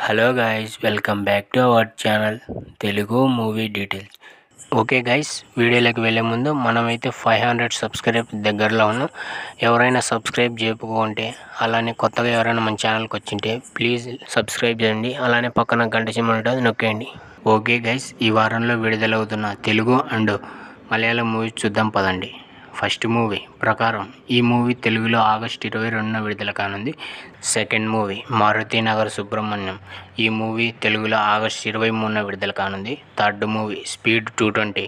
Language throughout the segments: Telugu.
Hello guys, welcome back to our channel Telugu movie details. Okay guys, వీడియోలోకి వెళ్ళే ముందు మనమైతే 500 సబ్స్క్రైబ్ దగ్గరలో ఉన్నాం. ఎవరైనా సబ్స్క్రైబ్ చేయకపోతే, అలానే కొత్తగా ఎవరైనా మన ఛానల్కి వచ్చింటే ప్లీజ్ సబ్స్క్రైబ్ చేయండి. అలానే పక్కన గంట సింబల్ ఉంటుంది, నొక్కేయండి. ఓకే గైస్, ఈ వారంలో విడుదలవుతున్న తెలుగు అండ్ మలయాళం మూవీ చూద్దాం పదండి. ఫస్ట్ మూవీ ప్రకారం ఈ మూవీ తెలుగులో ఆగస్టు 22న విడుదల కానుంది. సెకండ్ మూవీ మారుతి నగర్ సుబ్రహ్మణ్యం, ఈ మూవీ తెలుగులో ఆగస్టు 23న విడుదల కానుంది. థర్డ్ మూవీ స్పీడ్ 220,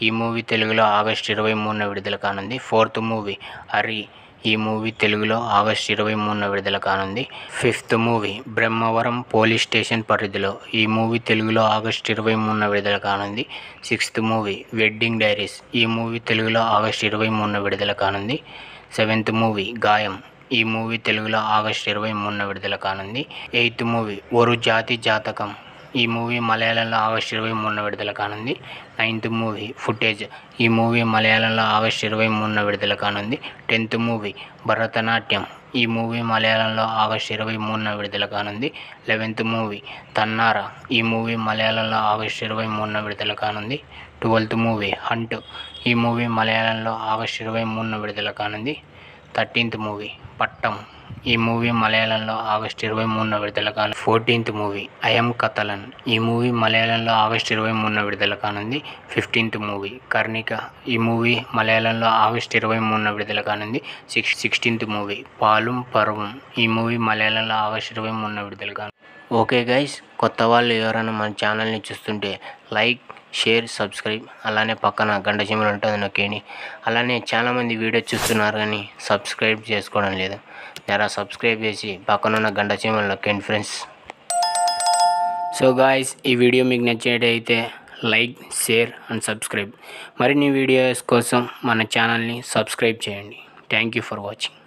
ఈ మూవీ తెలుగులో ఆగస్టు 23న విడుదల కానుంది. ఫోర్త్ మూవీ హరి, ఈ మూవీ తెలుగులో ఆగస్టు 23న విడుదల కానుంది. Fifth movie Brahmavaram police station పరిధిలో, ఈ మూవీ తెలుగులో ఆగస్టు 23న విడుదల కానుంది. సిక్స్త్ మూవీ వెడ్డింగ్ డైరీస్, ఈ మూవీ తెలుగులో ఆగస్టు 23న విడుదల కానుంది. సెవెంత్ మూవీ గాయం, ఈ మూవీ తెలుగులో ఆగస్టు 23న విడుదల కానుంది. ఎయిత్ మూవీ ఒరు జాతి జాతకం, ఈ మూవీ మలయాళంలో ఆగస్టు 23న విడుదల కానుంది. నైన్త్ మూవీ ఫుటేజ్, ఈ మూవీ మలయాళంలో ఆగస్టు 23న విడుదల కానుంది. టెన్త్ మూవీ భరతనాట్యం, ఈ మూవీ మలయాళంలో ఆగస్టు 23న విడుదల కానుంది. 11th మూవీ తన్నార, ఈ మూవీ మలయాళంలో ఆగస్టు 23న విడుదల కానుంది. 12th మూవీ హంట్, ఈ మూవీ మలయాళంలో ఆగస్టు 23న విడుదల కానుంది. 13th మూవీ పట్టం, ఈ మూవీ మలయాళంలో ఆగస్టు 23న విడుదల కానుంది. 14th మూవీ అయం కథలన్, ఈ మూవీ మలయాళంలో ఆగస్టు 23న విడుదల కానుంది. 15th మూవీ కర్ణిక, ఈ మూవీ మలయాళంలో ఆగస్టు 23న విడుదల కానుంది. 16th మూవీ పాలుం పర్వం, ఈ మూవీ మలయాళంలో ఆగస్టు 23న విడుదల కానుంది. ఓకే గైస్, కొత్త వాళ్ళు ఎవరైనా మన ఛానల్ని చూస్తుంటే లైక్, షేర్, సబ్స్క్రైబ్, అలానే పక్కన గంట సింబల్ ఉంటుంది, నొక్కేయండి. అలానే చాలామంది వీడియో చూస్తున్నారు కానీ సబ్స్క్రైబ్ చేసుకోవడం లేదు. జరా సబ్స్క్రైబ్ చేసి పక్కనున్న గంట సింబల్ నొక్కేయండి ఫ్రెండ్స్. సో గాయ్స్, ఈ వీడియో మీకు నచ్చినట్టయితే లైక్, షేర్ అండ్ సబ్స్క్రైబ్. మరిన్ని వీడియోస్ కోసం మన ఛానల్ని సబ్స్క్రైబ్ చేయండి. Thank you for watching.